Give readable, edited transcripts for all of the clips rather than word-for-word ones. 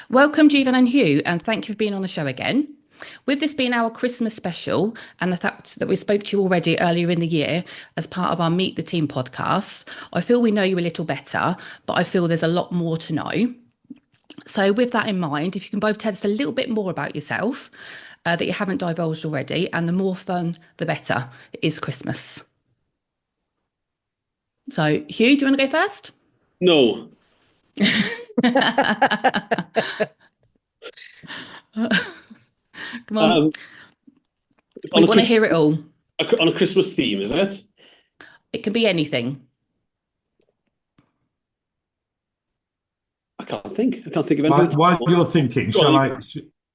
Welcome, Jeevan and Huw, and thank you for being on the show again. With this being our Christmas special, and the fact that we spoke to you already earlier in the year as part of our Meet the Team podcast, I feel we know you a little better, but I feel there's a lot more to know. So, with that in mind, if you can both tell us a little bit more about yourself that you haven't divulged already, and the more fun, the better. It is Christmas. So, Huw, do you want to go first? No. Come on, Um, we on a want to Christmas hear it all. on a Christmas theme, is it? It can be anything. I can't think. I can't think of anything While, at while all. you're thinking, Go on, shall I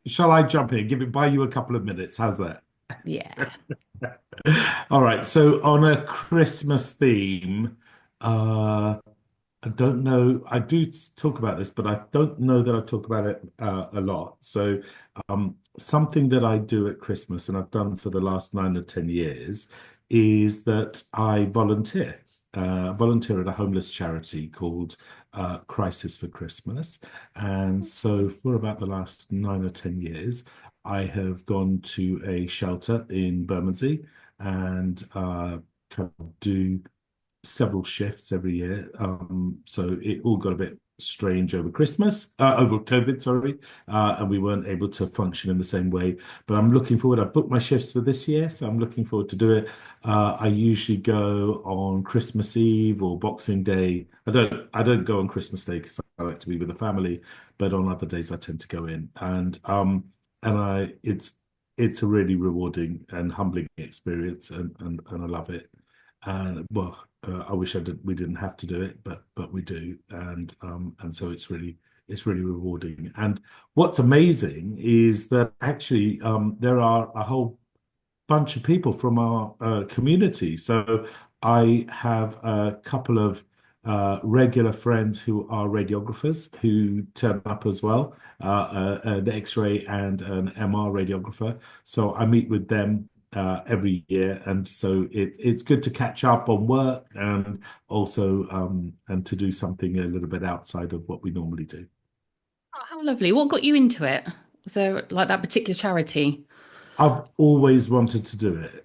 shall I jump in? Buy you a couple of minutes. How's that? Yeah. All right. So on a Christmas theme, I don't know. I do talk about this, but I don't know that I talk about it a lot. So something that I do at Christmas, and I've done for the last 9 or 10 years, is that I volunteer. Volunteer at a homeless charity called Crisis for Christmas. And so for about the last 9 or 10 years, I have gone to a shelter in Bermondsey and kind of do several shifts every year. So it all got a bit strange over Christmas, over COVID, sorry, and we weren't able to function in the same way. But I'm looking forward. I booked my shifts for this year, so I'm looking forward to do it. I usually go on Christmas Eve or Boxing Day. I don't go on Christmas Day because I like to be with the family, but on other days I tend to go in, and I it's a really rewarding and humbling experience, and I love it. And well, I wish we didn't have to do it, but we do, and so it's really rewarding. And what's amazing is that actually there are a whole bunch of people from our community. So I have a couple of regular friends who are radiographers who turn up as well, an X-ray and an MR radiographer. So I meet with them every year, and so it's good to catch up on work and also and to do something a little bit outside of what we normally do. Oh, how lovely. What got you into it? Was there like that particular charity? I've always wanted to do it.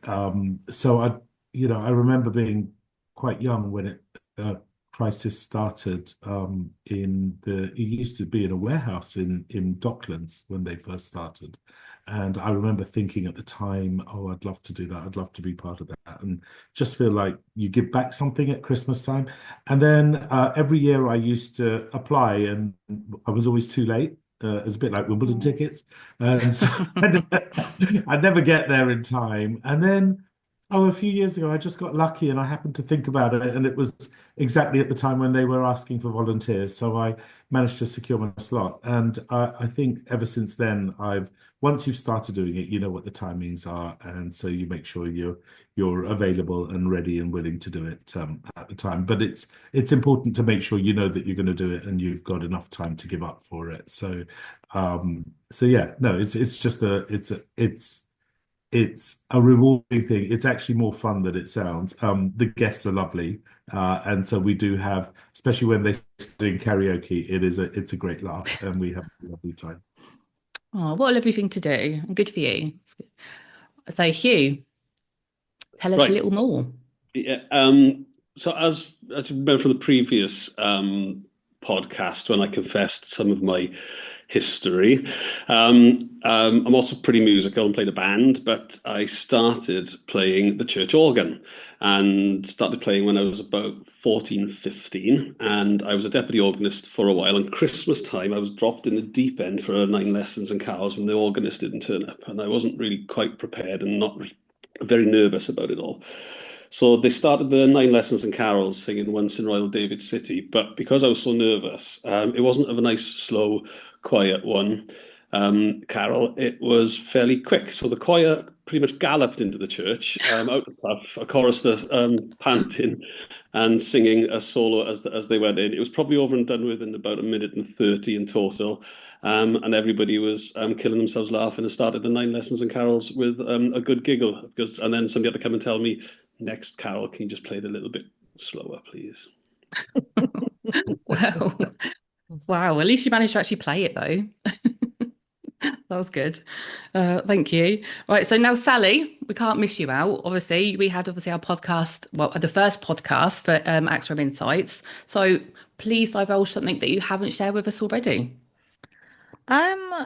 So I remember being quite young when crisis started. It used to be in a warehouse in Docklands when they first started, and I remember thinking at the time, "Oh, I'd love to do that. I'd love to be part of that," and just feel like you give back something at Christmas time. And then every year I used to apply, and I was always too late. It's a bit like Wimbledon Oh. tickets. And so I'd never get there in time. And then, a few years ago, I just got lucky and I happened to think about it. And it was exactly at the time when they were asking for volunteers. So I managed to secure my slot. And I think ever since then, once you've started doing it, you know what the timings are. And so you make sure you're available and ready and willing to do it at the time. But it's important to make sure you know that you're going to do it and you've got enough time to give up for it. So yeah, no, it's a rewarding thing. It's actually more fun than it sounds. The guests are lovely, and so we do have, especially when they're doing karaoke, it's a great laugh, and we have a lovely time. Oh, what a lovely thing to do. And good for you. So, Huw, tell us a Right. little more. Yeah. So as you remember from the previous podcast when I confessed some of my history, I'm also pretty musical and played a band, but I started playing the church organ and started playing when I was about 14, 15, and I was a deputy organist for a while. And Christmas time, I was dropped in the deep end for 9 lessons and carols when the organist didn't turn up, and I wasn't really quite prepared and not very nervous about it all. So they started the 9 lessons and carols singing Once in Royal David City, but because I was so nervous, it wasn't of a nice, slow, quiet one. Carol, it was fairly quick. So the choir pretty much galloped into the church, out of puff, a chorister panting and singing a solo as they went in. It was probably over and done with in about a minute and 30 in total. And everybody was killing themselves laughing and started the 9 lessons and carols with a good giggle. And then somebody had to come and tell me, next carol, can you just play it a little bit slower, please? Well, Wow, at least you managed to actually play it though. That was good. Thank you. Right, so now Sally, we can't miss you out. Obviously, we had our podcast, well, the first podcast for AXREM Insights. So please divulge something that you haven't shared with us already. Um,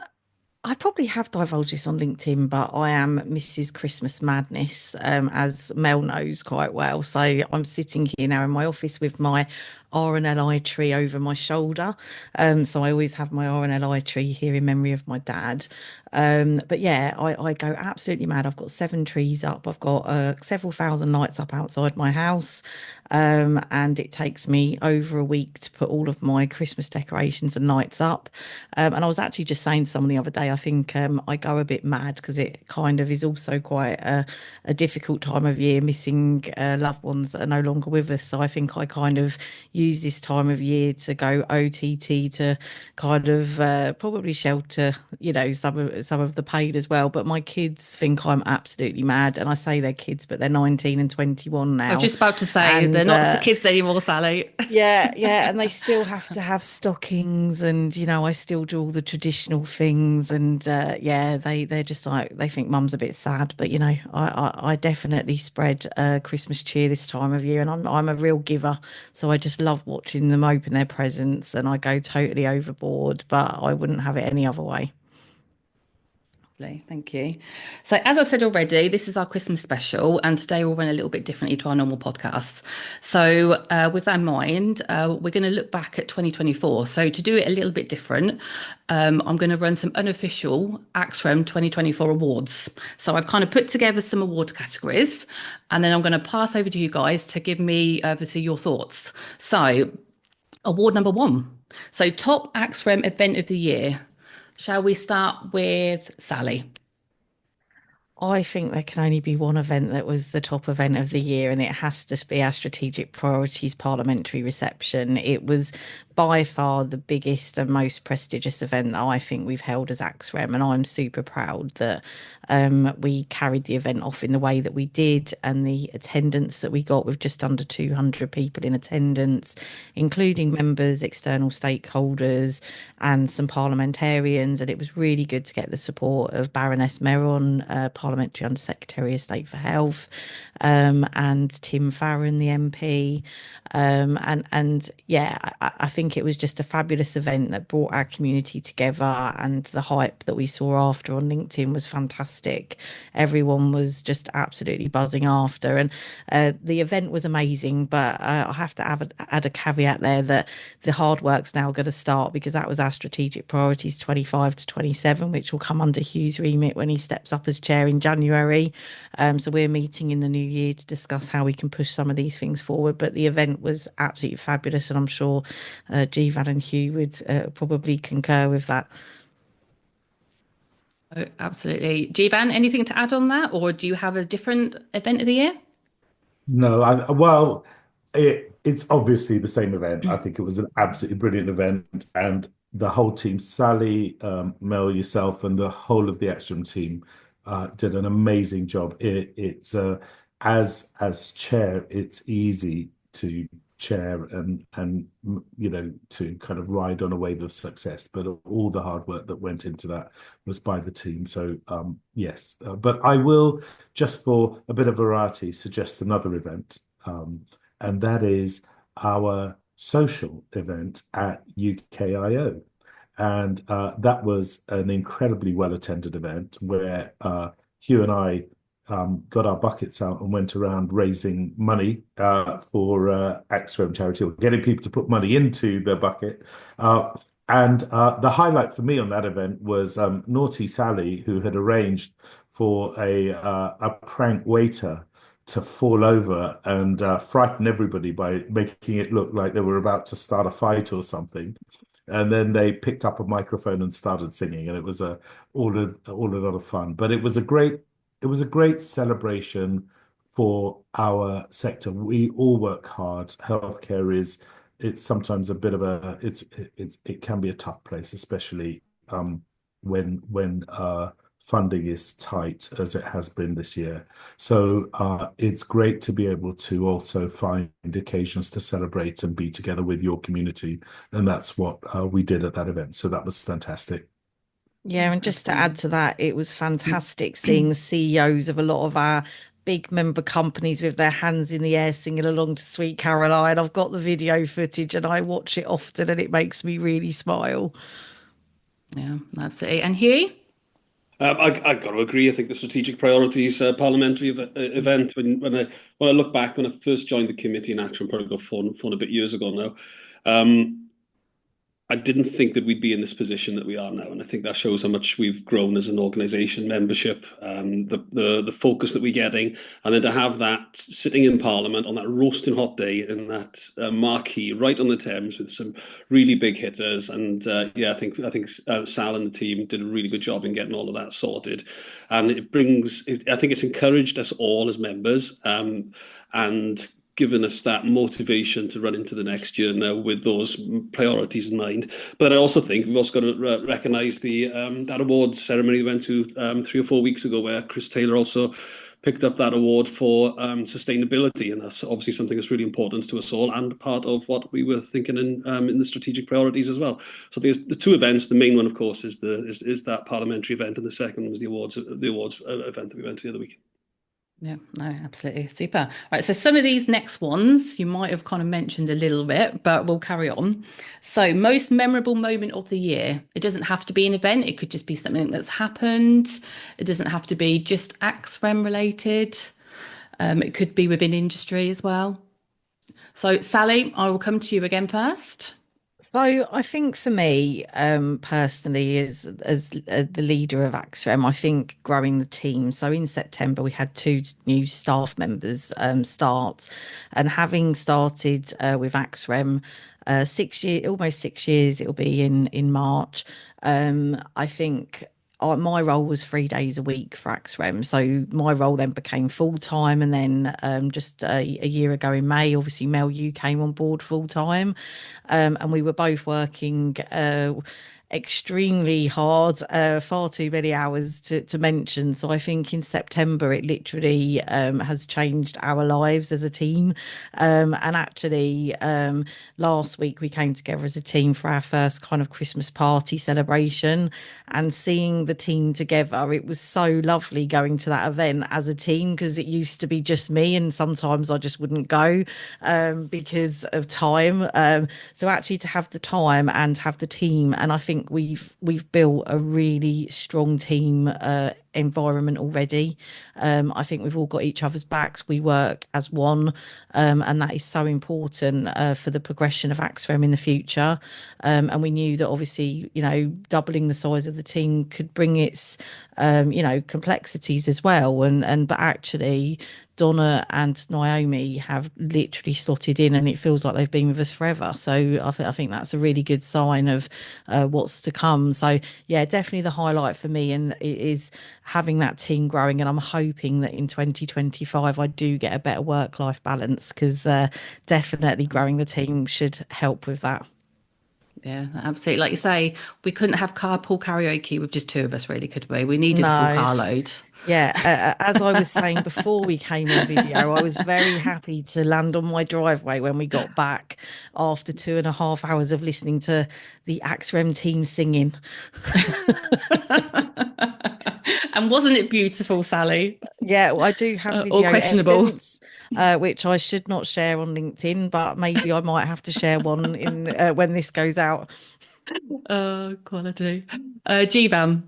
I probably have divulged this on LinkedIn, but I am Mrs. Christmas Madness, as Mel knows quite well. So I'm sitting here now in my office with my RNLI tree over my shoulder. So I always have my RNLI tree here in memory of my dad. But yeah, I go absolutely mad. I've got 7 trees up. I've got several thousand lights up outside my house. And it takes me over a week to put all of my Christmas decorations and lights up. And I was actually just saying to someone the other day, I think I go a bit mad because it kind of is also quite a difficult time of year, missing loved ones that are no longer with us. So I think I kind of use this time of year to go OTT to kind of probably shelter, some of the pain as well. But my kids think I'm absolutely mad, and I say they're kids, but they're 19 and 21 I was now, just about to say they're and not the kids anymore, Sally. yeah, yeah, and they still have to have stockings, and I still do all the traditional things, and yeah, they're just like they think mum's a bit sad, but I definitely spread Christmas cheer this time of year, and I'm a real giver, so I just love watching them open their presents, and I go totally overboard, but I wouldn't have it any other way. Lovely, thank you. So, as I've said already, this is our Christmas special, and today we'll run a little bit differently to our normal podcasts. So, with that in mind, we're going to look back at 2024. So, to do it a little bit different, I'm going to run some unofficial AXREM 2024 awards. So, I've kind of put together some award categories, and then I'm going to pass over to you guys to give me obviously your thoughts. So, award number one. So, top AXREM event of the year. Shall we start with Sally? I think there can only be one event that was the top event of the year, and it has to be our Strategic Priorities Parliamentary Reception. It was by far the biggest and most prestigious event that I think we've held as AXREM, and I'm super proud that we carried the event off in the way that we did, and the attendance that we got with just under 200 people in attendance, including members, external stakeholders, and some parliamentarians. And it was really good to get the support of Baroness Meron, Parliamentary Under Secretary of State for Health, and Tim Farron, the MP. And yeah, I think it was just a fabulous event that brought our community together, and the hype that we saw after on LinkedIn was fantastic. Everyone was just absolutely buzzing after, and the event was amazing. But I have to add a caveat there that the hard work's now going to start, because that was our strategic priorities 25 to 27, which will come under Hugh's remit when he steps up as chair in January. So we're meeting in the new year to discuss how we can push some of these things forward. But the event was absolutely fabulous, and I'm sure Jeevan and Huw would probably concur with that. Oh, absolutely. Jeevan, anything to add on that, or do you have a different event of the year? No, well, it's obviously the same event. I think it was an absolutely brilliant event, and the whole team, Sally, Mel, yourself, and the whole of the Extreme team did an amazing job. It's as chair, it's easy to chair and to kind of ride on a wave of success, but all the hard work that went into that was by the team. So yes, but I will, just for a bit of variety, suggest another event, and that is our social event at UKIO. And that was an incredibly well attended event where Hugh and I got our buckets out and went around raising money for AXREM charity, or getting people to put money into the bucket. And the highlight for me on that event was Naughty Sally, who had arranged for a prank waiter to fall over and frighten everybody by making it look like they were about to start a fight or something. And then they picked up a microphone and started singing, and it was all a lot of fun. But it was a great celebration for our sector. We all work hard. Healthcare it's sometimes a bit of it can be a tough place, especially when funding is tight as it has been this year. So it's great to be able to also find occasions to celebrate and be together with your community. And that's what we did at that event. So that was fantastic. Yeah, and just to add to that, it was fantastic seeing the CEOs of a lot of our big member companies with their hands in the air singing along to Sweet Caroline. I've got the video footage and I watch it often and it makes me really smile. Yeah, absolutely. And Hugh? I've got to agree. I think the strategic priorities parliamentary event. When I look back, when I first joined the committee in AXREM, probably got four and a bit years ago now, I didn't think that we'd be in this position that we are now, and I think that shows how much we've grown as an organisation, membership, the focus that we're getting, and then to have that sitting in Parliament on that roasting hot day in that marquee right on the Thames with some really big hitters, and yeah, I think Sal and the team did a really good job in getting all of that sorted, and I think it's encouraged us all as members, and given us that motivation to run into the next year now with those priorities in mind. But I also think we've also got to recognise that awards ceremony we went to 3 or 4 weeks ago, where Chris Taylor also picked up that award for sustainability, and that's obviously something that's really important to us all, and part of what we were thinking in the strategic priorities as well. So there's the two events. The main one, of course, is that parliamentary event, and the second was the awards event that we went to the other week. Yeah, no, absolutely. Super. Right. So some of these next ones you might have kind of mentioned a little bit, but we'll carry on. So most memorable moment of the year. It doesn't have to be an event. It could just be something that's happened. It doesn't have to be just AXREM related. It could be within industry as well. So Sally, I will come to you again first. So I think for me, personally, as the leader of AXREM, I think growing the team. So in September, we had 2 new staff members start, and having started with AXREM 6 years, almost 6 years, it'll be in March. I think my role was 3 days a week for AXREM. So my role then became full time. And then just a year ago in May, obviously, Mel, you came on board full time. And we were both working extremely hard, far too many hours to mention. So I think in September, it literally has changed our lives as a team. And actually, last week we came together as a team for our first kind of Christmas party celebration, and seeing the team together, it was so lovely going to that event as a team, because it used to be just me and sometimes I just wouldn't go because of time. So actually to have the time and have the team, and I think we've built a really strong team environment already. I think we've all got each other's backs. We work as one, and that is so important for the progression of AXREM in the future. And we knew that obviously, doubling the size of the team could bring its, complexities as well. But actually, Donna and Naomi have literally slotted in, and it feels like they've been with us forever. So I think that's a really good sign of what's to come. So yeah, definitely the highlight for me, and it is having that team growing. And I'm hoping that in 2025 I do get a better work-life balance, because definitely growing the team should help with that. Yeah, absolutely. Like you say, we couldn't have carpool karaoke with just 2 of us, really, could we? We needed a full No. carload. Yeah, as I was saying before we came on video, I was very happy to land on my driveway when we got back after 2.5 hours of listening to the AXREM team singing. And wasn't it beautiful, Sally? Yeah, well, I do have Or video questionable. evidence, which I should not share on LinkedIn, but maybe I might have to share one in when this goes out. Quality. Jeevan.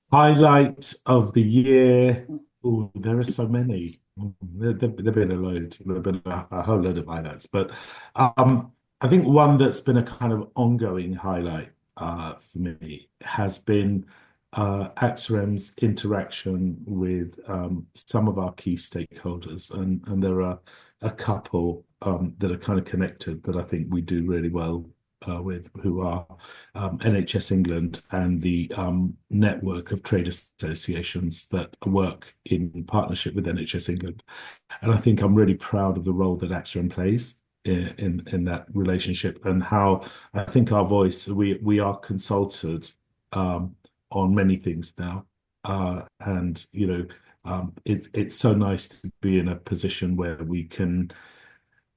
Highlight of the year. Oh, there are so many. There've been a load. There've been a whole load of highlights. But I think one that's been a kind of ongoing highlight for me has been AXREM's interaction with some of our key stakeholders. And there are a couple that are kind of connected that I think we do really well with, who are NHS England and the network of trade associations that work in partnership with NHS England. And I think I'm really proud of the role that AXREM plays in that relationship, and how I think our voice, we are consulted on many things now. And it's so nice to be in a position where we can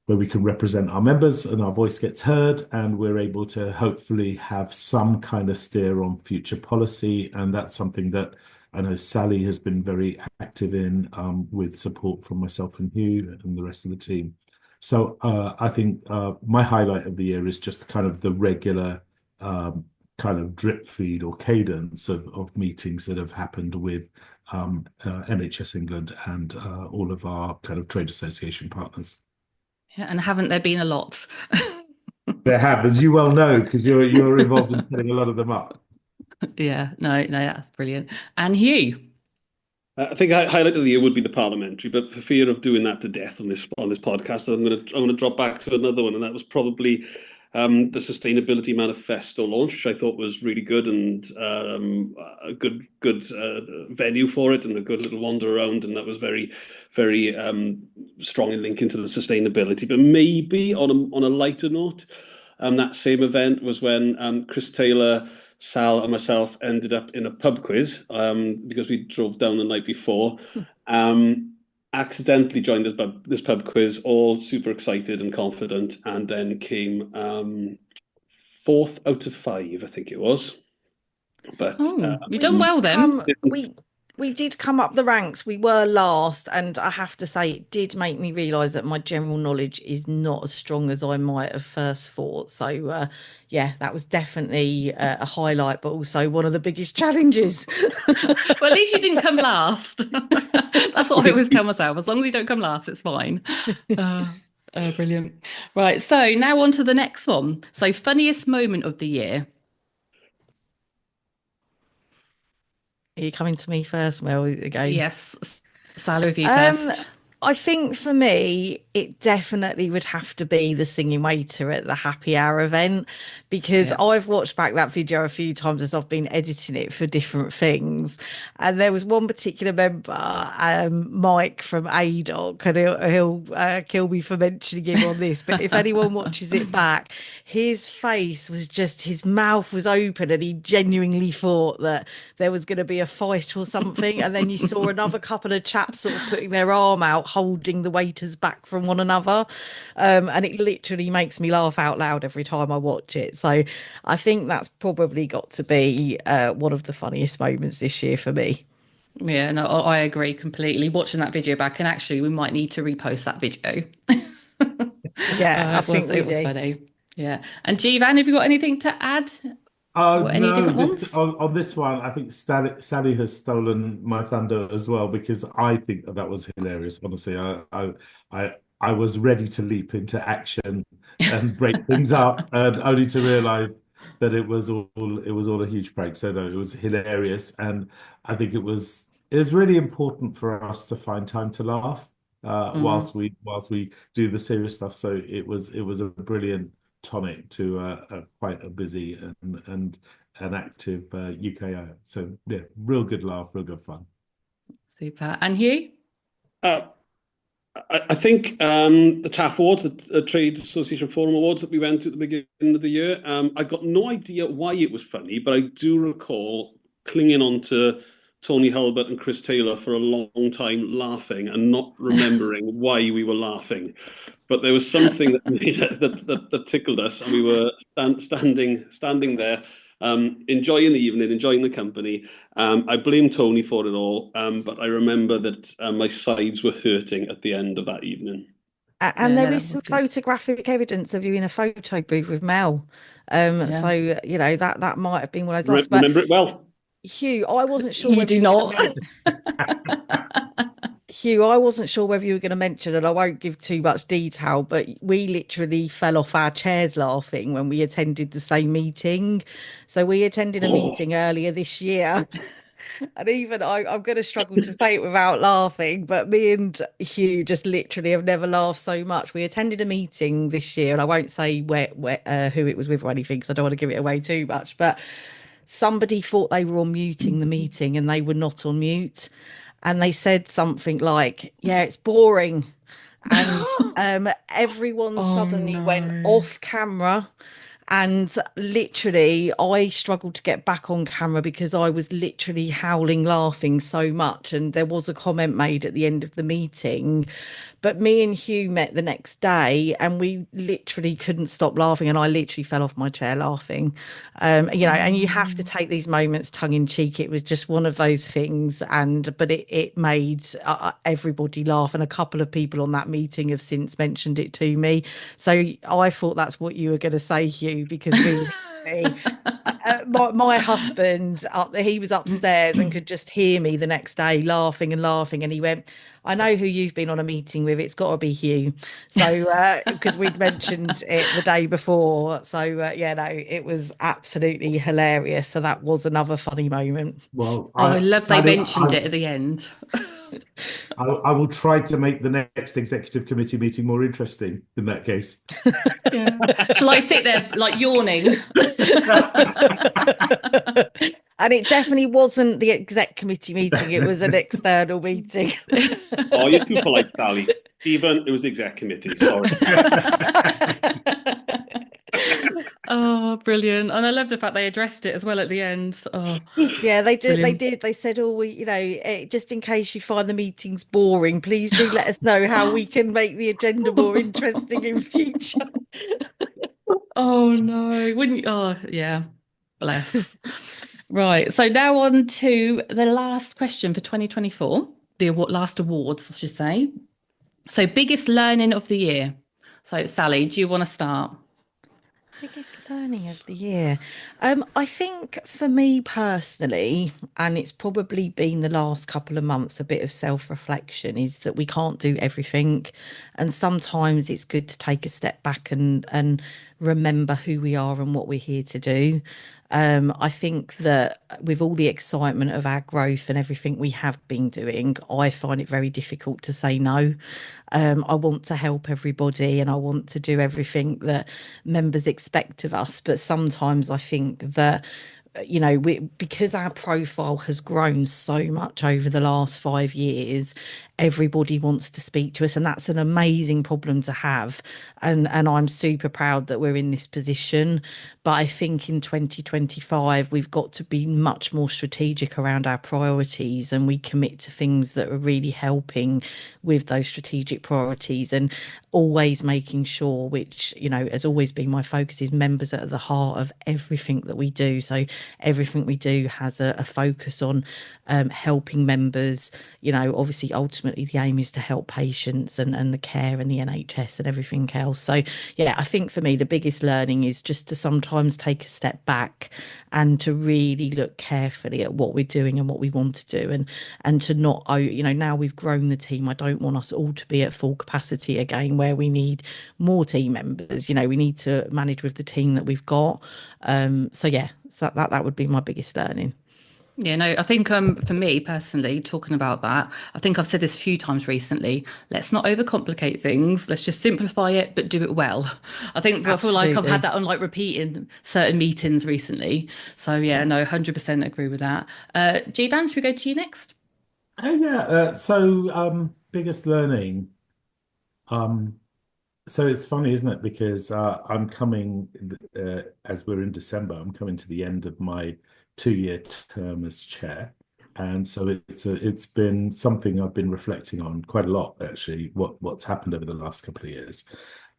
represent our members and our voice gets heard, and we're able to hopefully have some kind of steer on future policy. And that's something that I know Sally has been very active in, with support from myself and Hugh and the rest of the team. So I think my highlight of the year is just kind of the regular kind of drip feed or cadence of meetings that have happened with NHS England and all of our kind of trade association partners. Yeah, and haven't there been a lot? There have, as you well know, because you're involved in setting a lot of them up. Yeah, no, that's brilliant. And Hugh? I think highlight of the year would be the parliamentary, but for fear of doing that to death on this podcast, I'm gonna drop back to another one, and that was probably the Sustainability Manifesto launch, which I thought was really good, and a good venue for it, and a good little wander around, and that was very strongly linked into the sustainability. But maybe on a lighter note, that same event was when Chris Taylor, Sal, and myself ended up in a pub quiz because we drove down the night before. Accidentally joined this pub quiz, all super excited and confident, and then came fourth out of five, I think it was. But you've done well then. We did come up the ranks. We were last, and I have to say it did make me realise that my general knowledge is not as strong as I might have first thought. So yeah, that was definitely a highlight, but also one of the biggest challenges. Well, at least you didn't come last. That's what I always tell myself. As long as you don't come last, it's fine. Brilliant. Right, so now on to the next one. So funniest moment of the year. Are you coming to me first, Mel, again? Yes, Sally, with you first. I think for me, it definitely would have to be the singing waiter at the happy hour event, because I've watched back that video a few times as I've been editing it for different things. And there was one particular member, Mike from ADOC, and he'll kill me for mentioning him on this, but if anyone watches it back, his face was just, his mouth was open and he genuinely thought that there was going to be a fight or something. And then you saw another couple of chaps sort of putting their arm out, holding the waiters back from one another, and it literally makes me laugh out loud every time I watch it. So I think that's probably got to be one of the funniest moments this year for me. Yeah, no, I agree completely. Watching that video back, and actually we might need to repost that video. Yeah, I think it was funny. Yeah. And Jeevan, have you got anything to add? Any different ones? On this one, I think Sally has stolen my thunder as well, because I think that was hilarious. Honestly, I was ready to leap into action and break things up, and only to realise that it was all a huge prank. So no, it was hilarious, and I think it was really important for us to find time to laugh whilst we do the serious stuff. So it was a brilliant tonic to quite a busy and an active UKO. So yeah, real good laugh, real good fun. Super. And Hugh? I think the TAF Awards, the Trade Association Forum Awards that we went to at the beginning of the year, I got no idea why it was funny, but I do recall clinging on to Tony Halbert and Chris Taylor for a long time, laughing and not remembering why we were laughing. But there was something that tickled us, and we were standing there, enjoying the evening, enjoying the company. I blame Tony for it all, but I remember that my sides were hurting at the end of that evening. And there is some photographic evidence of you in a photo booth with Mel. So you know that might have been one of those. Remember it well. Hugh, I wasn't sure. You do not. Hugh, I wasn't sure whether you were going to mention, and I won't give too much detail, but we literally fell off our chairs laughing when we attended the same meeting. So we attended a meeting earlier this year. And even I'm going to struggle to say it without laughing, but me and Hugh just literally have never laughed so much. We attended a meeting this year, and I won't say who it was with or anything, because I don't want to give it away too much, but somebody thought they were on muting the meeting and they were not on mute. And they said something like, yeah, it's boring. And everyone suddenly went off camera And literally, I struggled to get back on camera because I was literally howling, laughing so much. And there was a comment made at the end of the meeting. But me and Hugh met the next day and we literally couldn't stop laughing. And I literally fell off my chair laughing. And you have to take these moments tongue in cheek. It was just one of those things. But it made everybody laugh. And a couple of people on that meeting have since mentioned it to me. So I thought that's what you were going to say, Hugh, because my husband, he was upstairs and could just hear me the next day laughing and laughing. And he went, I know who you've been on a meeting with. It's got to be Hugh. So, because we'd mentioned it the day before. So, it was absolutely hilarious. So that was another funny moment. Well, I love they mentioned it at the end. I will try to make the next executive committee meeting more interesting in that case. Yeah. Shall I sit there like yawning? And it definitely wasn't the exec committee meeting. It was an external meeting. Oh, you're too polite, Sally. Jeevan, it was the exec committee. Sorry. Oh, brilliant. And I love the fact they addressed it as well at the end. Oh, yeah, they did. brilliant. They did. They said, "Oh, just in case you find the meetings boring, please do let us know how we can make the agenda more interesting in future." Oh no, wouldn't you? Oh yeah, bless. Right, so now on to the last question for 2024, the last awards, I should say. So biggest learning of the year. So Sally, do you want to start? Biggest learning of the year. I think for me personally, and it's probably been the last couple of months, a bit of self-reflection is that we can't do everything. And sometimes it's good to take a step back and remember who we are and what we're here to do. I think that with all the excitement of our growth and everything we have been doing, I find it very difficult to say no. I want to help everybody and I want to do everything that members expect of us. But sometimes I think that because our profile has grown so much over the last 5 years, everybody wants to speak to us, and that's an amazing problem to have. And I'm super proud that we're in this position. But I think in 2025, we've got to be much more strategic around our priorities, and we commit to things that are really helping with those strategic priorities, and always making sure, which has always been my focus, is members are at the heart of everything that we do. So everything we do has a focus on helping members. Obviously ultimately the aim is to help patients and the care and the NHS and everything else. So yeah, I think for me the biggest learning is just to sometimes take a step back and to really look carefully at what we're doing and what we want to do, and to not, now we've grown the team, I don't want us all to be at full capacity again where we need more team members. We need to manage with the team that we've got. So yeah, so that would be my biggest learning. Yeah, no, I think for me personally, talking about that, I think I've said this a few times recently. Let's not overcomplicate things. Let's just simplify it, but do it well. I think I feel like I've had that on like repeat in certain meetings recently. So yeah, no, 100% agree with that. Jeevan, should we go to you next? So biggest learning. So it's funny, isn't it? Because I'm coming, as we're in December, I'm coming to the end of my 2-year term as chair. And so it's been something I've been reflecting on quite a lot, actually, what's happened over the last couple of years.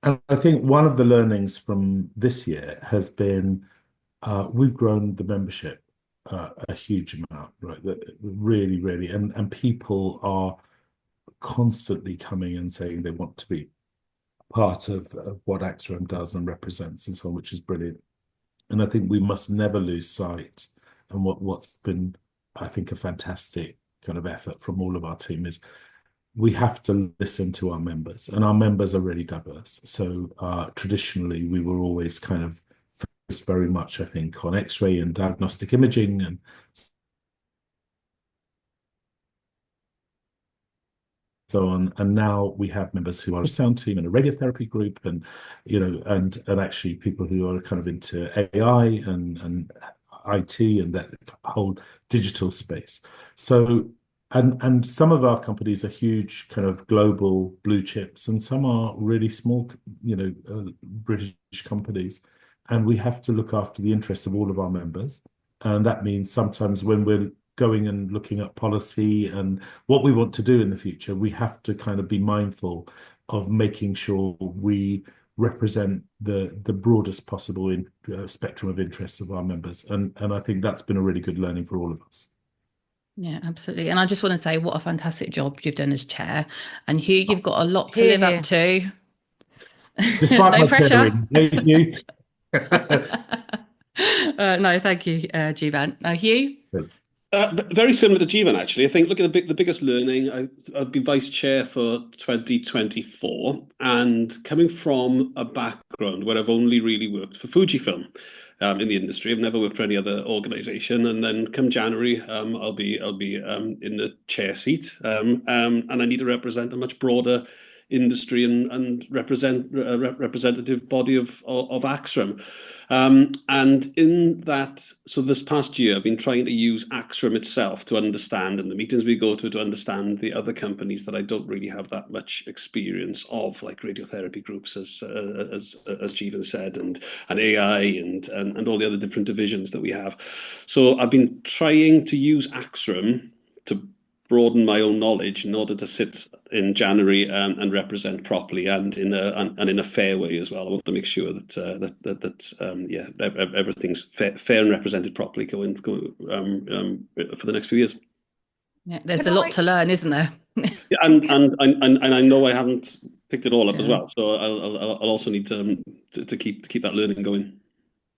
And I think one of the learnings from this year has been we've grown the membership a huge amount, right? Really, really, and people are constantly coming and saying they want to be part of what AXREM does and represents and so on, which is brilliant. And I think we must never lose sight. And what's been, I think, a fantastic kind of effort from all of our team is we have to listen to our members, and our members are really diverse. So traditionally, we were always kind of focused very much, I think, on X-ray and diagnostic imaging and so on. And now we have members who are a sound team and a radiotherapy group, and and actually people who are kind of into AI and IT and that whole digital space. So and some of our companies are huge kind of global blue chips, and some are really small, British companies. and we have to look after the interests of all of our members. And that means sometimes when we're going and looking at policy and what we want to do in the future, we have to kind of be mindful of making sure we represent the broadest possible spectrum of interests of our members. And I think that's been a really good learning for all of us. Yeah, absolutely. And I just want to say what a fantastic job you've done as chair. And Huw, you've got a lot to Hear, live hear. up to. Despite No my pressure. chairing, thank you. No, thank you, Jeevan. Now, Huw? Very similar to Jeevan, actually. I think, look at the biggest learning. I've been vice chair for 2024, and coming from a background where I've only really worked for Fujifilm in the industry. I've never worked for any other organisation. And then come January, I'll be in the chair seat, and I need to represent a much broader industry and representative body of AXREM. And in that, so this past year, I've been trying to use AXREM itself to understand, and the meetings we go to understand the other companies that I don't really have that much experience of, like radiotherapy groups, as Jeevan said, and AI and all the other different divisions that we have. So I've been trying to use AXREM to broaden my own knowledge in order to sit in January and represent properly and in a fair way as well. I want to make sure that everything's fair and represented properly going for the next few years. Yeah, there's a lot to learn, isn't there? Yeah, and I know I haven't picked it all up as well, so I'll also need to keep that learning going.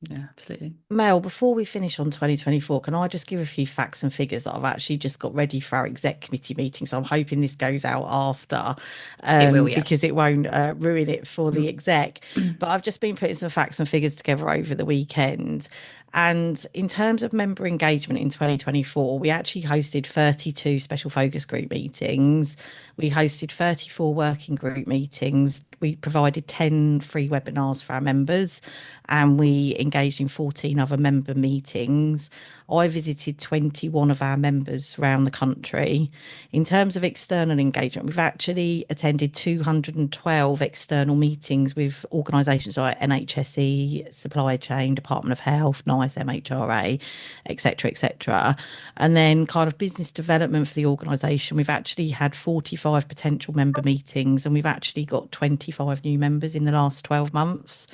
Yeah, absolutely. Mel, before we finish on 2024, can I just give a few facts and figures that I've actually just got ready for our exec committee meeting? So I'm hoping this goes out after, It will, yeah. because it won't ruin it for the exec. But I've just been putting some facts and figures together over the weekend. And in terms of member engagement in 2024, we actually hosted 32 special focus group meetings. We hosted 34 working group meetings. We provided 10 free webinars for our members, and we engaged in 14 other member meetings. I visited 21 of our members around the country. In terms of external engagement, we've actually attended 212 external meetings with organisations like NHSE, Supply Chain, Department of Health, NICE, MHRA, etc., etc. And then kind of business development for the organisation, we've actually had 45 potential member meetings, and we've actually got 25 new members in the last 12 months.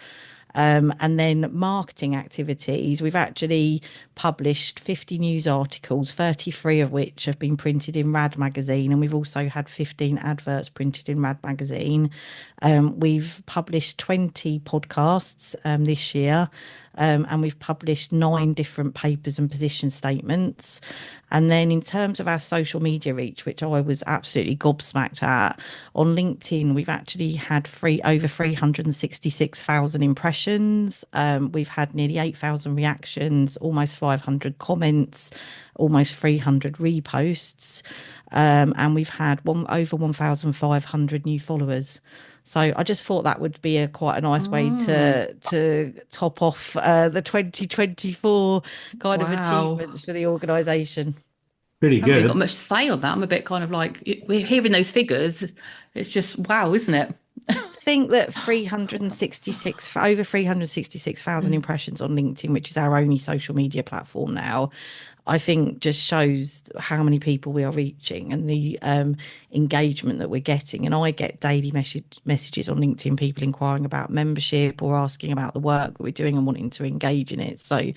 And then marketing activities, we've actually published 50 news articles, 33 of which have been printed in Rad magazine, and we've also had 15 adverts printed in Rad magazine. We've published 20 podcasts this year, and we've published 9 different papers and position statements. And then in terms of our social media reach, which I was absolutely gobsmacked at, on LinkedIn, we've actually had over 366,000 impressions. We've had nearly 8,000 reactions, almost 500 comments, almost 300 reposts, and we've had over 1,500 new followers. So I just thought that would be quite a nice way to top off the 2024 kind of achievements for the organisation. Pretty I haven't really good. got much to say on that. I'm a bit kind of like, we're hearing those figures. It's just wow, isn't it? I think that over 366,000 impressions on LinkedIn, which is our only social media platform now, I think just shows how many people we are reaching and the engagement that we're getting. And I get daily messages on LinkedIn, people inquiring about membership or asking about the work that we're doing and wanting to engage in it. So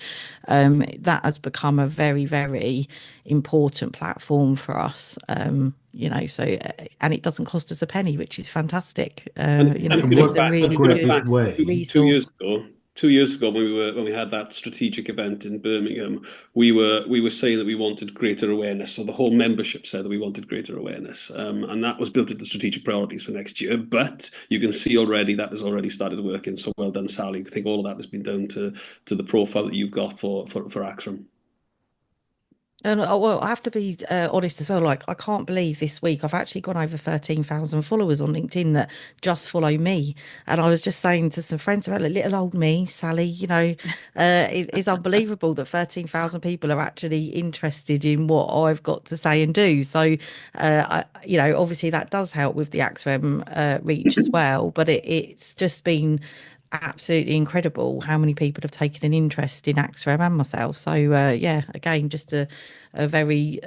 that has become a very, very important platform for us. So and it doesn't cost us a penny, which is fantastic. It's a really good resource. 2 years ago when we had that strategic event in Birmingham, we were saying that we wanted greater awareness. So the whole membership said that we wanted greater awareness, and that was built into strategic priorities for next year. But you can see already that has already started working. So well done, Sally. I think all of that has been down to the profile that you've got for AXREM. And well, I have to be honest as well. Like, I can't believe this week I've actually got over 13,000 followers on LinkedIn that just follow me. And I was just saying to some friends about little old me, Sally, it's unbelievable that 13,000 people are actually interested in what I've got to say and do. So, obviously that does help with the AXREM reach as well. But it's just been absolutely incredible how many people have taken an interest in AXREM and myself. So yeah, again, just a very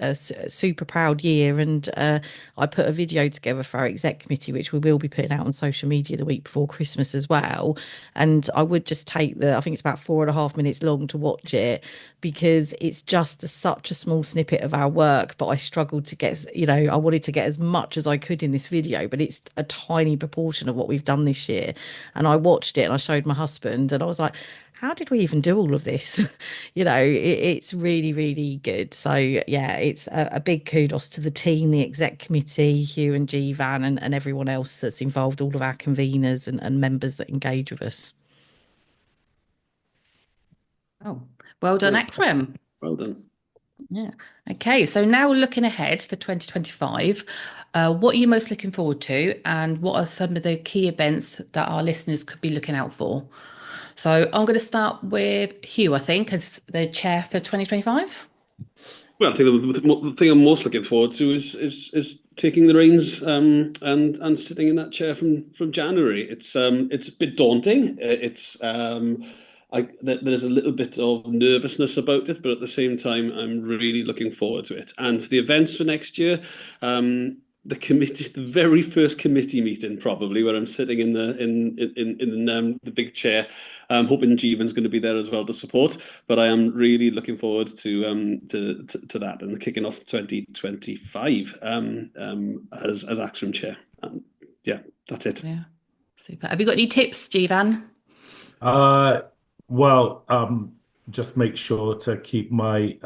super proud year. And I put a video together for our exec committee, which we will be putting out on social media the week before Christmas as well. And I would just take I think it's about 4.5 minutes long to watch it, because it's just such a small snippet of our work. But I struggled to get, I wanted to get as much as I could in this video, but it's a tiny proportion of what we've done this year. And I watched it and I showed my husband and I was like, how did we even do all of this? It's really, really good. So yeah, it's a big kudos to the team, the exec committee, Hugh and Jeevan, and everyone else that's involved, all of our conveners and members that engage with us. Oh, well done, AXREM. Well done. Yeah. Okay, so now looking ahead for 2025, what are you most looking forward to, and what are some of the key events that our listeners could be looking out for? So I'm going to start with Hugh, I think, as the chair for 2025. Well, I think the thing I'm most looking forward to is taking the reins and sitting in that chair from January. It's a bit daunting. There's a little bit of nervousness about it, but at the same time, I'm really looking forward to it. And for the events for next year, the very first committee meeting, probably, where I'm sitting in the big chair. I'm hoping Jeevan's going to be there as well to support, but I am really looking forward to that and kicking off 2025 as AXREM chair. Yeah, that's it. Yeah, super. Have you got any tips, Jeevan? Well, just make sure to keep my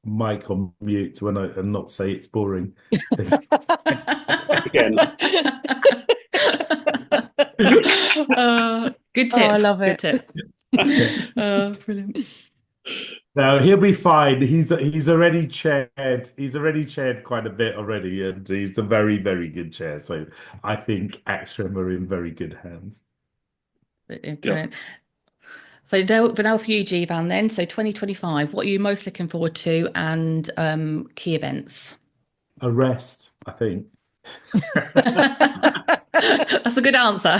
mic on mute and not say it's boring. Again. Good tip. Oh, I love it. Good tip. Brilliant. No, he'll be fine. He's already chaired. He's already chaired quite a bit already, and he's a very, very good chair. So I think AXREM are in very good hands. Brilliant. Yeah. So now for you, Jeevan, then. So 2025, what are you most looking forward to, and key events? A rest, I think. That's a good answer.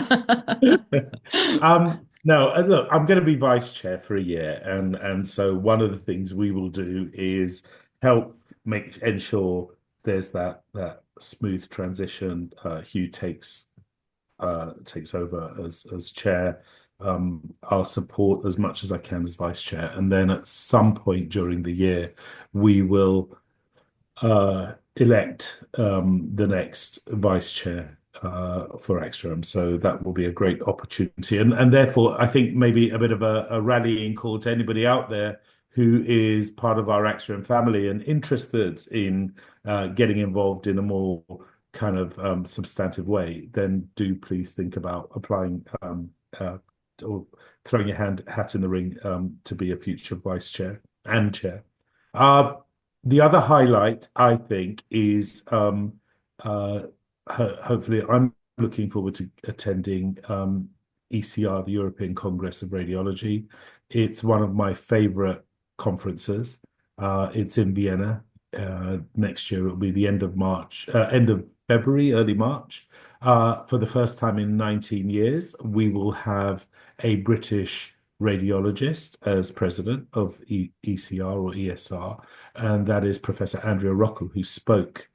No, look, I'm going to be vice chair for a year, and so one of the things we will do is help ensure there's that smooth transition. Huw takes over as chair. I'll support as much as I can as vice chair, and then at some point during the year, we will elect the next vice chair for AXREM. So that will be a great opportunity, and therefore I think maybe a bit of a rallying call to anybody out there who is part of our AXREM family and interested in getting involved in a more kind of substantive way. Then do please think about applying or throwing your hat in the ring to be a future vice chair and chair. The other highlight, I think, is hopefully I'm looking forward to attending ECR, the European Congress of Radiology. It's one of my favorite conferences. It's in Vienna. Next year, it'll be the end of February, early March. For the first time in 19 years, we will have a British radiologist as president of ECR or ESR, and that is Professor Andrea Rockel, who spoke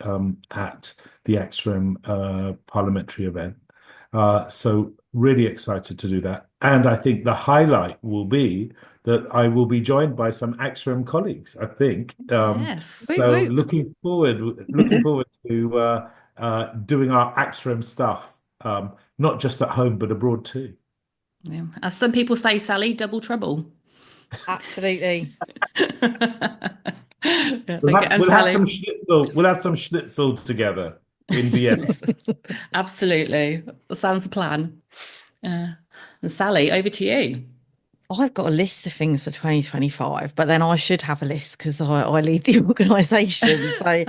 at the AXREM parliamentary event. So really excited to do that. And I think the highlight will be that I will be joined by some AXREM colleagues, I think. Yes. So looking forward to doing our AXREM stuff, not just at home, but abroad too. Yeah. As some people say, Sally, double trouble. Absolutely. We'll have some schnitzel together in Vienna. Absolutely. That sounds a plan. And Sally, over to you. I've got a list of things for 2025, but then I should have a list because I lead the organisation. So,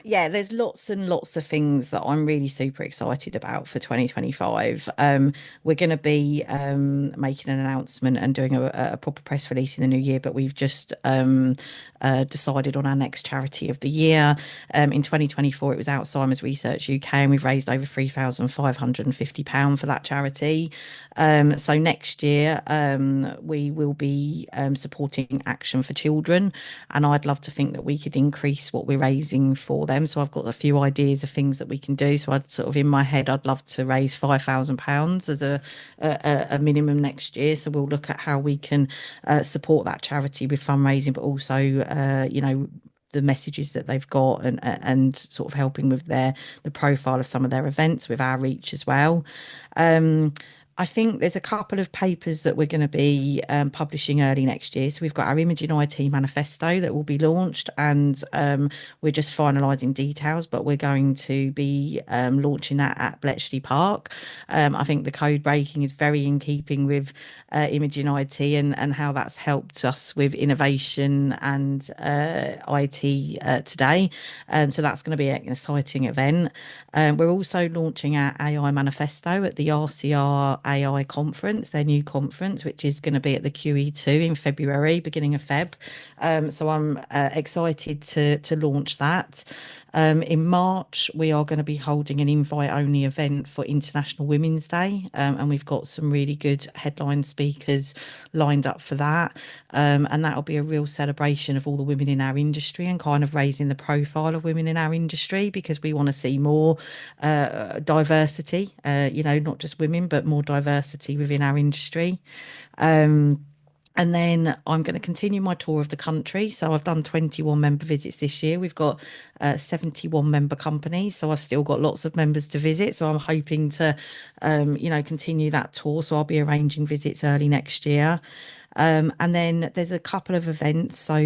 yeah, there's lots and lots of things that I'm really super excited about for 2025. We're going to be making an announcement and doing a proper press release in the new year, but we've just decided on our next charity of the year. In 2024, it was Alzheimer's Research UK, and we've raised over £3,550 for that charity. So next year, we will be supporting Action for Children, and I'd love to think that we could increase what we're raising for them. So I've got a few ideas of things that we can do. So I'd sort of in my head, I'd love to raise £5,000 as a minimum next year. So we'll look at how we can support that charity with fundraising, but also, the messages that they've got, and sort of helping with the profile of some of their events with our reach as well. I think there's a couple of papers that we're going to be publishing early next year. So we've got our Imaging IT manifesto that will be launched, and we're just finalising details, but we're going to be launching that at Bletchley Park. I think the code breaking is very in keeping with Imaging IT, and how that's helped us with innovation and IT today. So that's going to be an exciting event. We're also launching our AI manifesto at the RCR AI conference, their new conference, which is going to be at the QE2 in February, beginning of Feb. So I'm excited to launch that. In March, we are going to be holding an invite-only event for International Women's Day, and we've got some really good headline speakers lined up for that. And that'll be a real celebration of all the women in our industry and kind of raising the profile of women in our industry, because we want to see more diversity, not just women, but more diversity within our industry. And then I'm going to continue my tour of the country. So I've done 21 member visits this year. We've got 71 member companies. So I've still got lots of members to visit. So I'm hoping to, continue that tour. So I'll be arranging visits early next year. And then there's a couple of events. So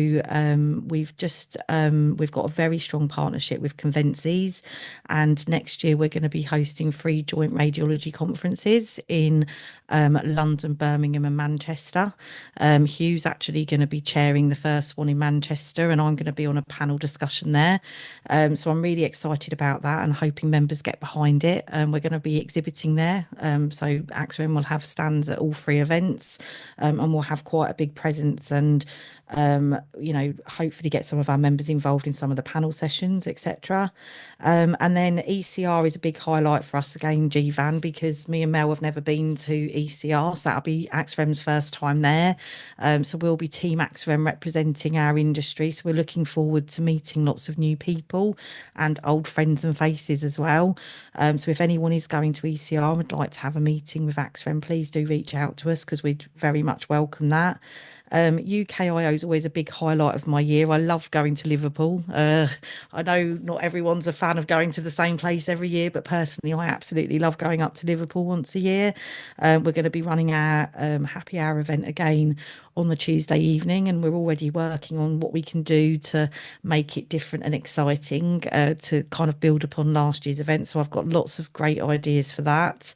we've got a very strong partnership with Convencies, and next year we're going to be hosting 3 joint radiology conferences in London, Birmingham, and Manchester. Hugh's actually going to be chairing the first one in Manchester, and I'm going to be on a panel discussion there. So I'm really excited about that and hoping members get behind it. We're going to be exhibiting there. So AXREM will have stands at all 3 events, and we'll have quite a big presence, and hopefully get some of our members involved in some of the panel sessions, etc. And then ECR is a big highlight for us again, Jeevan, because me and Mel have never been to ECR, so that'll be AXREM's first time there. So we'll be Team AXREM representing our industry. So we're looking forward to meeting lots of new people and old friends and faces as well. So if anyone is going to ECR and would like to have a meeting with AXREM, please do reach out to us, because we'd very much welcome that. UKIO is always a big highlight of my year. I love going to Liverpool. I know not everyone's a fan of going to the same place every year, but personally, I absolutely love going up to Liverpool once a year. We're going to be running our happy hour event again on the Tuesday evening, and we're already working on what we can do to make it different and exciting, to kind of build upon last year's event. So I've got lots of great ideas for that.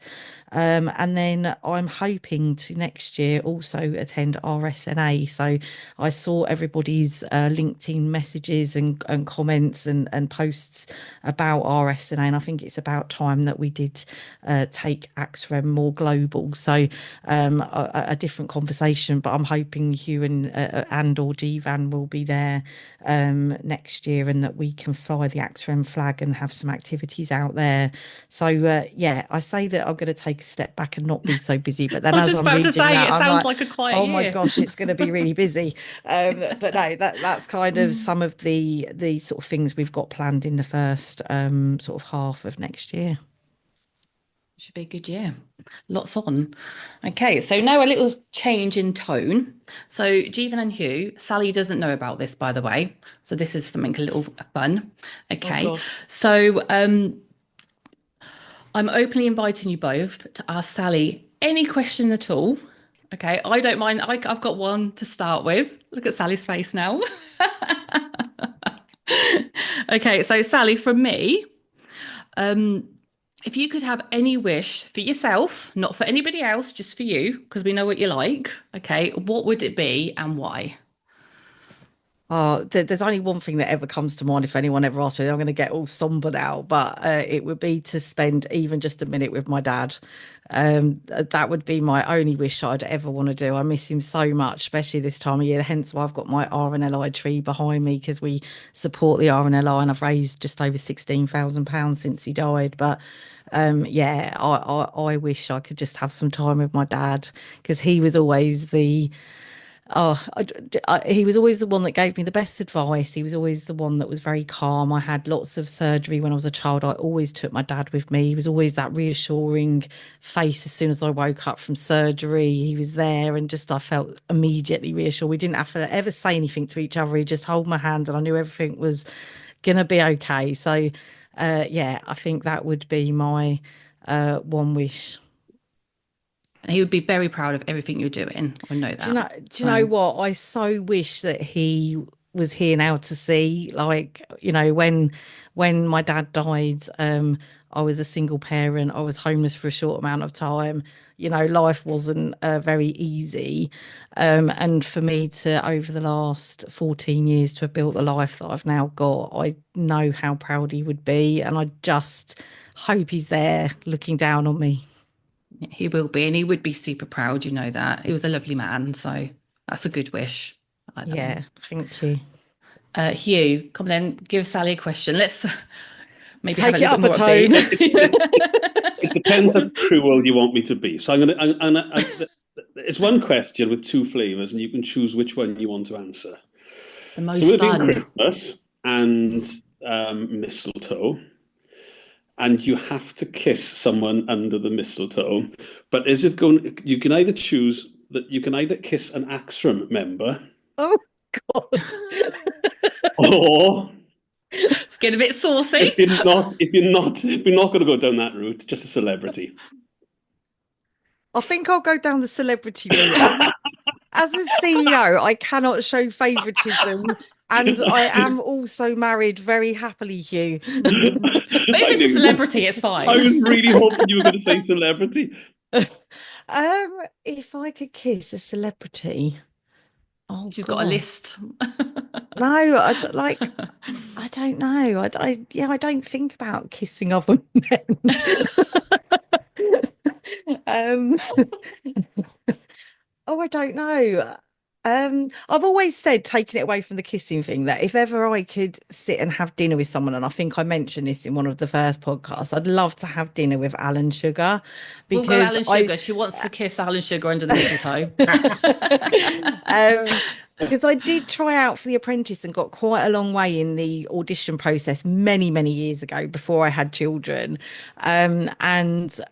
And then I'm hoping to next year also attend RSNA. So I saw everybody's LinkedIn messages and comments and posts about RSNA, and I think it's about time that we did take AXREM more global. So a different conversation, but I'm hoping Huw and or Jeevan will be there next year, and that we can fly the AXREM flag and have some activities out there. So yeah, I say that I'm going to take a step back and not be so busy, but then I was as just I'm about to reading say, that, it I'm sounds like, like a quiet oh my year. gosh, it's going to be really busy. But no, that's kind of some of the sort of things we've got planned in the first sort of half of next year. Should be a good year. Lots on. Okay, so now a little change in tone. So Jeevan and Huw, Sally doesn't know about this, by the way. So this is something a little fun. Okay, Oh gosh. so I'm openly inviting you both to ask Sally any question at all. Okay, I don't mind. I've got one to start with. Look at Sally's face now. Okay, so Sally, from me, If you could have any wish for yourself, not for anybody else, just for you, because we know what you like, okay, what would it be and why? Oh, there's only one thing that ever comes to mind if anyone ever asks me. I'm going to get all sombered out, but it would be to spend even just a minute with my dad. That would be my only wish I'd ever want to do. I miss him so much, especially this time of year. Hence why I've got my RNLI tree behind me, because we support the RNLI, and I've raised just over £16,000 since he died. But yeah, I wish I could just have some time with my dad, because he was always the Oh, he was always the one that gave me the best advice. He was always the one that was very calm. I had lots of surgery when I was a child. I always took my dad with me. He was always that reassuring face as soon as I woke up from surgery. He was there, and just I felt immediately reassured. We didn't have to ever say anything to each other. He just hold my hand, and I knew everything was gonna be okay. So, yeah, I think that would be my one wish. And he would be very proud of everything you're doing. I know Do you that. know, do you know what? I so wish that he was here now to see, like, when my dad died, I was a single parent. I was homeless for a short amount of time. Life wasn't very easy. And for me to, over the last 14 years, to have built the life that I've now got, I know how proud he would be. And I just hope he's there looking down on me. He will be, and he would be super proud, you know that. He was a lovely man, so that's a good wish. I like that Yeah, one. thank you. Huw, come on then, give Sally a question. Let's maybe have a Take it little up bit a more tone. It depends how cruel you want me to be. So it's one question with two flavors, and you can choose which one you want to answer. The So most we're doing fun. Christmas and mistletoe, and you have to kiss someone under the mistletoe. But is it going? You can either choose that you can either kiss an AXREM member, Oh God. or It's getting a bit saucy. if you're not going to go down that route, just a celebrity. I think I'll go down the celebrity route. As a CEO, I cannot show favoritism, and I am also married very happily, Hugh. But if I it's a knew. celebrity, it's I fine. was really hoping you were going to say celebrity. If I could kiss a celebrity, oh She's got a God, list. no, I don't know. Yeah, I don't think about kissing other men. Um, Oh, I don't know. I've always said, taking it away from the kissing thing, that if ever I could sit and have dinner with someone, and I think I mentioned this in one of the first podcasts, I'd love to have dinner with Alan Sugar, We'll go because Alan I Sugar. She wants to kiss Alan Sugar under the mistletoe. um because I did try out for The Apprentice and got quite a long way in the audition process many, many years ago before I had children. And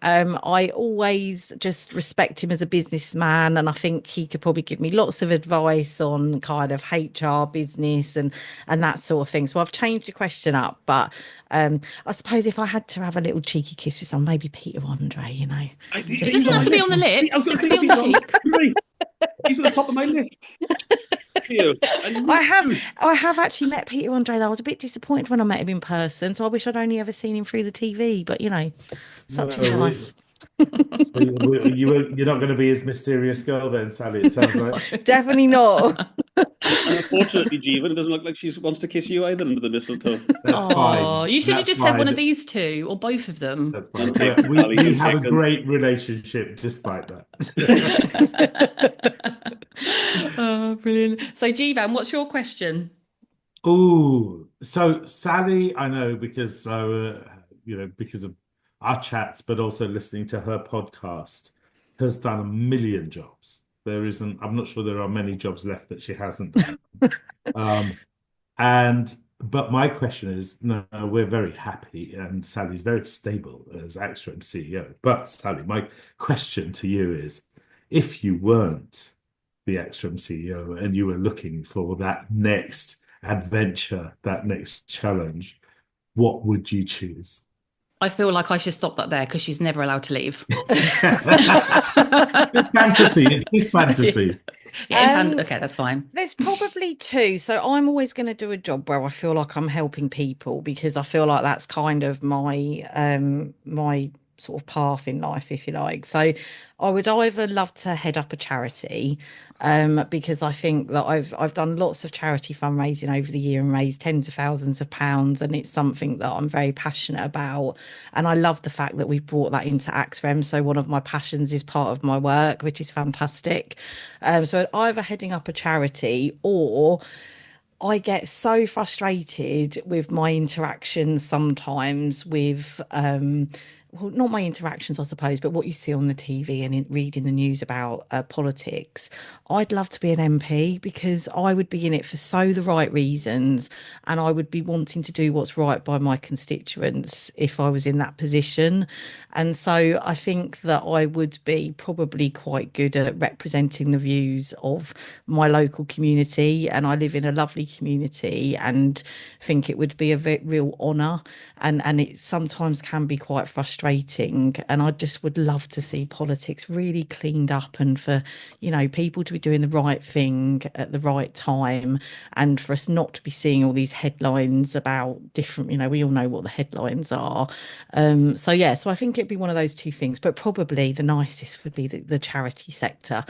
I always just respect him as a businessman, and I think he could probably give me lots of advice on kind of HR, business, and that sort of thing. So I've changed the question up, but I suppose if I had to have a little cheeky kiss with someone, maybe Peter Andre, It He's doesn't on have my to be list. on the I was lips. going It to could say be on the Peter on cheek. right. He's at the top of my list. Theo, and I have you. I have actually met Peter Andre, though. I was a bit disappointed when I met him in person, so I wish I'd only ever seen him through the TV, but such is Well, life. you're not going to be his mysterious girl then, Sally, it sounds like. Definitely not. And unfortunately, Jeevan, it doesn't look like she wants to kiss you either under the mistletoe. That's Oh, fine. you should have That's just said one of fine. these two or both of them. That's She'll fine. take We, it, we, Sally. we She'll have a take it. great relationship despite that. Oh, brilliant. So, Jeevan, what's your question? Oh, so Sally, I know because because of our chats, but also listening to her podcast, has done a million jobs. I'm not sure there are many jobs left that she hasn't done. Um, but my question is, no, we're very happy, and Sally's very stable as AXREM CEO. But Sally, my question to you is, if you weren't the AXREM CEO and you were looking for that next adventure, that next challenge, what would you choose? I feel like I should stop that there because she's never allowed to leave. Good fantasy. It's good Yeah. fantasy. Yeah, in tandem. Um, Okay, that's fine. There's probably two. So I'm always going to do a job where I feel like I'm helping people because I feel like that's kind of my sort of path in life, if you like. So I would either love to head up a charity, because I think that I've done lots of charity fundraising over the year and raised tens of thousands of pounds, and it's something that I'm very passionate about. And I love the fact that we've brought that into AXREM. So one of my passions is part of my work, which is fantastic. So either heading up a charity or I get so frustrated with my interactions sometimes with well, not my interactions, I suppose, but what you see on the TV and reading the news about politics. I'd love to be an MP because I would be in it for so the right reasons, and I would be wanting to do what's right by my constituents if I was in that position. And so I think that I would be probably quite good at representing the views of my local community, and I live in a lovely community and think it would be a real honour, and it sometimes can be quite frustrating, and I just would love to see politics really cleaned up and for people to be doing the right thing at the right time, and for us not to be seeing all these headlines about different, we all know what the headlines are. So yeah, so I think it'd be one of those two things, but probably the nicest would be the charity sector.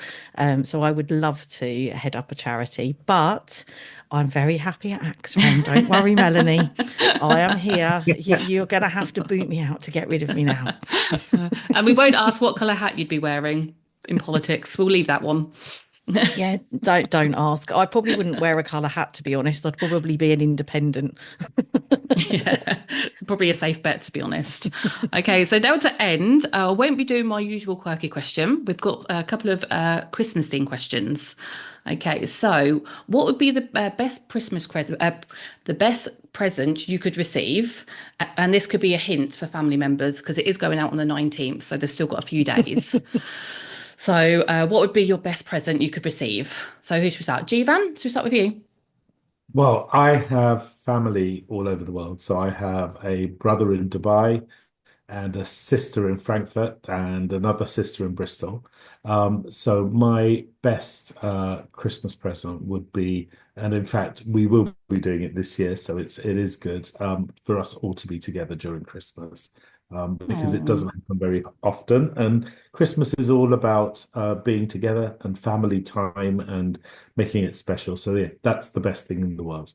So I would love to head up a charity, but I'm very happy at AXREM. Don't worry, Melanie. I am here. You're going to have to boot me out to get rid of me now. And we won't ask what colour hat you'd be wearing in politics. We'll leave that one. Yeah, don't ask. I probably wouldn't wear a colour hat, to be honest. I'd probably be an independent. Yeah, probably a safe bet, to be honest. Okay, so now to end, I won't be doing my usual quirky question. We've got a couple of Christmas themed questions. Okay, so what would be the best Christmas present, the best present you could receive? And this could be a hint for family members because it is going out on the 19th, so they've still got a few days. So, what would be your best present you could receive? So, who should we start? Jeevan, should we start with you? Well, I have family all over the world. So I have a brother in Dubai and a sister in Frankfurt and another sister in Bristol. So my best Christmas present would be, and in fact, we will be doing it this year, so it is good for us all to be together during Christmas. Because it Oh, doesn't happen very often, and Christmas is all about being together and family time and making it special. So yeah, that's the best thing in the world.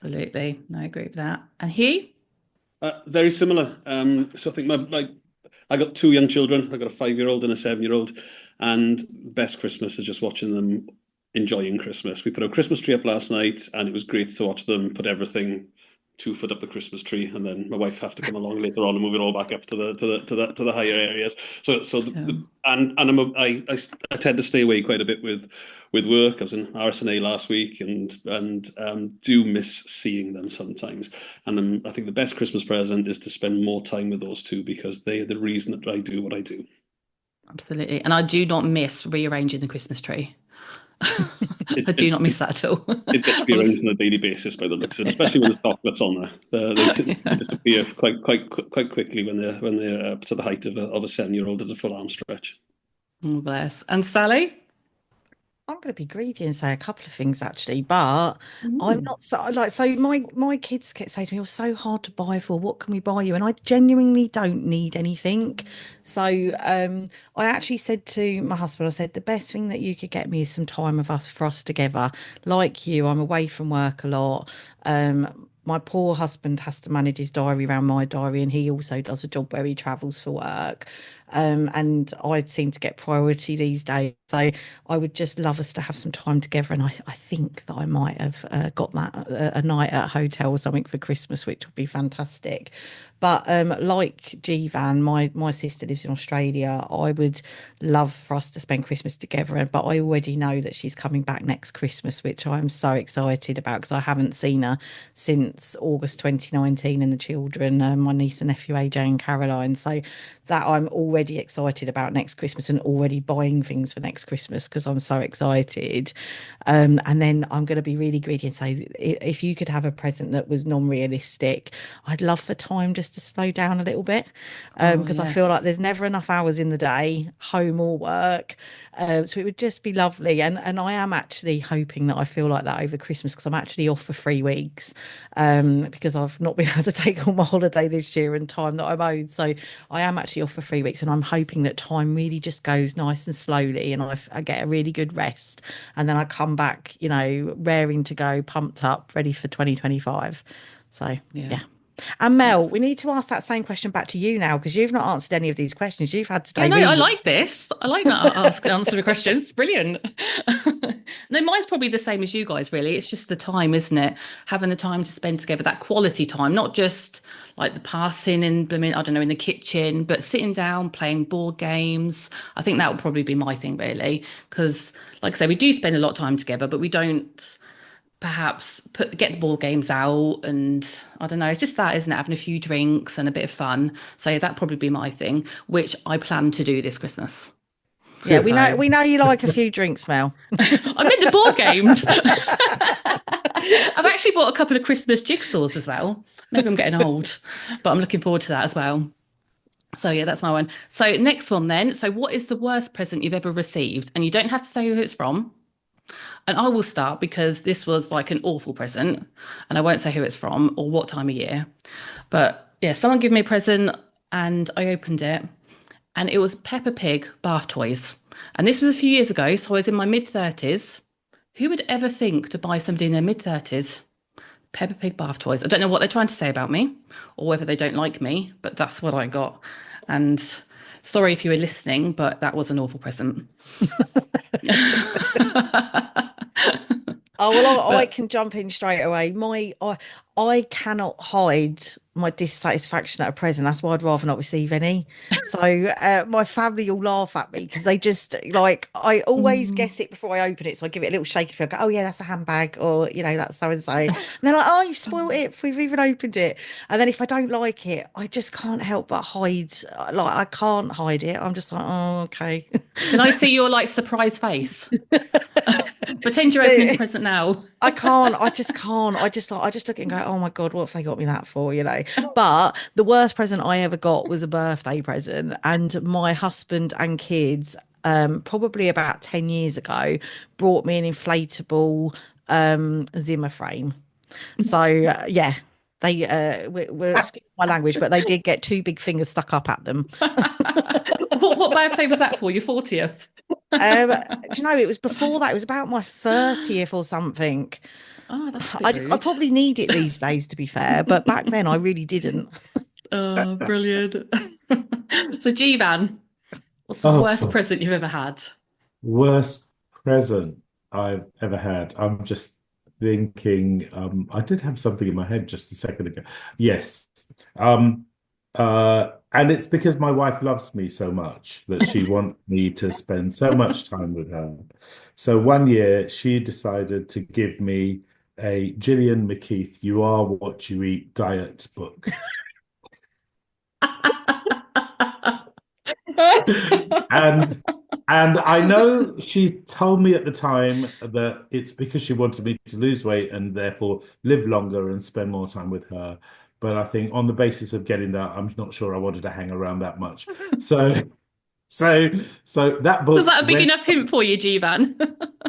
absolutely. No, I agree with that. And Hugh? Very similar. So I think I got two young children. I got a 5-year-old and a 7-year-old, and best Christmas is just watching them enjoying Christmas. We put a Christmas tree up last night, and it was great to watch them put everything 2 foot up the Christmas tree, and then my wife have to come along later on and move it all back up to the higher areas. So Yeah. I tend to stay away quite a bit with work. I was in RSNA last week, and do miss seeing them sometimes. And I think the best Christmas present is to spend more time with those two because they're the reason that I do what I do. Absolutely. And I do not miss rearranging the Christmas tree. It I do it not miss that at all. it gets rearranged on a daily basis by the looks of it, especially when there's chocolates on there. They Yeah. disappear quite quickly when they're up to the height of a 7-year-old at a full arm stretch. Oh, bless. And Sally? I'm going to be greedy and say a couple of things actually, but I'm Mm. not so like so my kids get say to me, "You're so hard to buy for. What can we buy you?" And I genuinely don't need anything. So I actually said to my husband, I said the best thing that you could get me is some time of us for us together. Like you, I'm away from work a lot. My poor husband has to manage his diary around my diary, and he also does a job where he travels for work. And I seem to get priority these days. So I would just love us to have some time together. And I think that I might have got that a night at a hotel or something for Christmas, which would be fantastic. But like Jeevan, my sister lives in Australia. I would love for us to spend Christmas together. But I already know that she's coming back next Christmas, which I'm so excited about because I haven't seen her since August 2019 and the children, my niece and nephew AJ and Caroline. So that I'm already already excited about next Christmas and already buying things for next Christmas because I'm so excited. And then I'm going to be really greedy and say, if you could have a present that was non-realistic, I'd love for time just to slow down a little bit, because I feel like there's never enough hours in the day, home or work. So it would just be lovely. And I am actually hoping that I feel like that over Christmas, because I'm actually off for 3 weeks, because I've not been able to take all my holiday this year and time that I'm owed. So I am actually off for 3 weeks, and I'm hoping that time really just goes nice and slowly, and I get a really good rest, and then I come back, raring to go, pumped up, ready for 2025. So yeah. And Mel, we need to ask that same question back to you now, because you've not answered any of these questions. You've had to stay. Yeah, no, I like this. I like not answer the questions. It's brilliant. No, mine's probably the same as you guys, really. It's just the time, isn't it? Having the time to spend together, that quality time, not just like the passing and I don't know, in the kitchen, but sitting down, playing board games. I think that would probably be my thing, really, because, like I say, we do spend a lot of time together, but we don't perhaps get the board games out, and I don't know, it's just that, isn't it, having a few drinks and a bit of fun. So yeah, that'd probably be my thing, which I plan to do this Christmas. Yeah, we know you like a few drinks, Mel. I meant the board games. I've actually bought a couple of Christmas jigsaws as well. Maybe I'm getting old, but I'm looking forward to that as well. So yeah, that's my one. So next one then. So what is the worst present you've ever received? And you don't have to say who it's from. And I will start, because this was like an awful present, and I won't say who it's from or what time of year. But yeah, someone gave me a present and I opened it, and it was Peppa Pig bath toys. And this was a few years ago, so I was in my mid-30s. Who would ever think to buy somebody in their mid-30s Peppa Pig bath toys? I don't know what they're trying to say about me or whether they don't like me, but that's what I got. And sorry if you were listening, but that was an awful present. Oh, well, I can jump in straight away. I cannot hide my dissatisfaction at a present. That's why I'd rather not receive any. So my family all laugh at me, because they just, like, I always guess it before I open it. So I give it a little shaky feel, go, oh yeah, that's a handbag, or that's so and so. And they're like, oh, you've spoiled it if we've even opened it. And then if I don't like it, I just can't help but hide. Like, I can't hide it. I'm just like, oh, okay. Can I see your like surprise face? Pretend you're opening the present now. I can't. I just can't. I just look at it and go, oh my God, what have they got me that for? But the worst present I ever got was a birthday present, and my husband and kids, probably about 10 years ago, brought me an inflatable Zimmer frame. So yeah, they were excuse my language, but they did get 2 big fingers stuck up at them. What birthday was that for? Your 40th? Do you know, it was before that. It was about my 30th or something. Oh, that's I probably need it these days, to be fair, but back then I really didn't. Oh, brilliant. So Jeevan, what's the worst present you've ever had? Worst present I've ever had. I'm just thinking, I did have something in my head just a second ago. Yes. And it's because my wife loves me so much that she wants me to spend so much time with her. So one year she decided to give me a Gillian McKeith "You Are What You Eat" diet book. And I know she told me at the time that it's because she wanted me to lose weight and therefore live longer and spend more time with her. But I think on the basis of getting that, I'm not sure I wanted to hang around that much. So that book was that a big enough hint for you, Jeevan?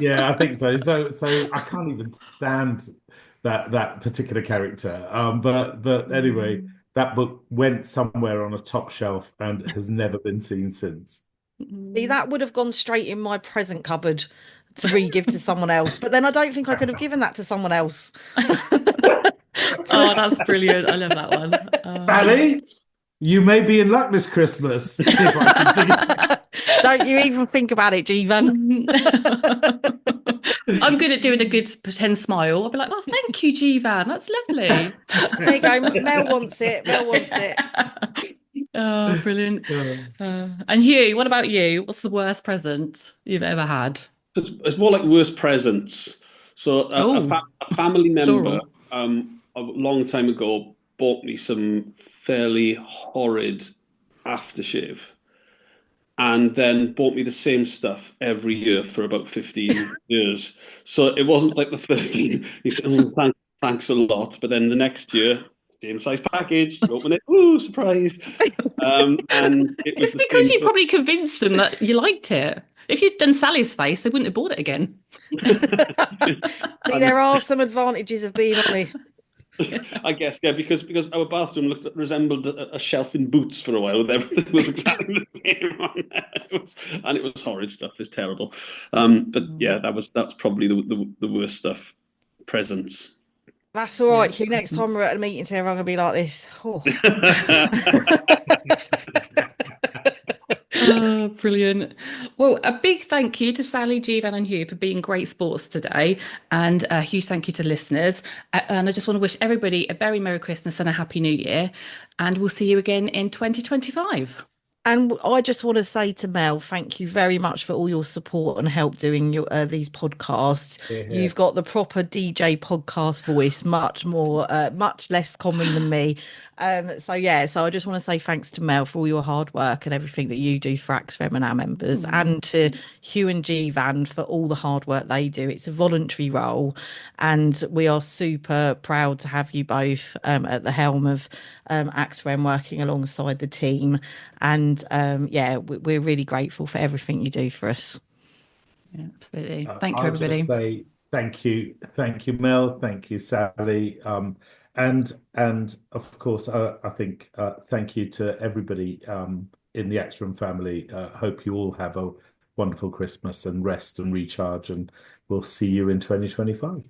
Yeah, I think so. So I can't even stand that particular character. But anyway, that book went somewhere on a top shelf and has never been seen since. See, that would have gone straight in my present cupboard to re-give to someone else. But then I don't think I could have given that to someone else. Oh, that's brilliant. I love that one. Sally, you may be in luck this Christmas. Don't you even think about it, Jeevan. I'm good at doing a good pretend smile. I'll be like, oh, thank you, Jeevan. That's lovely. There you go. Mel wants it. Mel wants it. Oh, brilliant. And Huw, what about you? What's the worst present you've ever had? It's more like worst presents. So a family member a long time ago bought me some fairly horrid aftershave. and then bought me the same stuff every year for about 15 years. So it wasn't like the first thing he said, oh, thanks a lot. But then the next year, same size package, you open it, ooh, surprise. And it was It's the because same you for probably convinced them that you liked it. If you'd done Sally's face, they wouldn't have bought it again. See, there are some advantages of being honest. I guess, yeah, because our bathroom resembled a shelf in Boots for a while, with everything was exactly the same on there. And it was horrid stuff. It's terrible. But yeah, that's probably the worst stuff. Presents. That's all Yeah, right, Hugh. Next time we're at a meeting together, I'm gonna be like this. Oh. Oh, brilliant. Well, a big thank you to Sally, Jeevan, and Huw for being great sports today. And a huge thank you to listeners. And I just want to wish everybody a very Merry Christmas and a Happy New Year. And we'll see you again in 2025. And I just want to say to Mel, thank you very much for all your support and help doing these podcasts. Yeah. You've got the proper DJ podcast voice, much less common than me. So I just want to say thanks to Mel for all your hard work and everything that you do for AXREM and our members, and to Huw and Jeevan for all the hard work they do. It's a voluntary role, and we are super proud to have you both at the helm of AXREM, working alongside the team. And we're really grateful for everything you do for us. Yeah, absolutely. Thank you, I'll just everybody. say thank you, Mel, thank you, Sally, and of course, I think thank you to everybody in the AXREM family. Hope you all have a wonderful Christmas and rest and recharge, and we'll see you in 2025.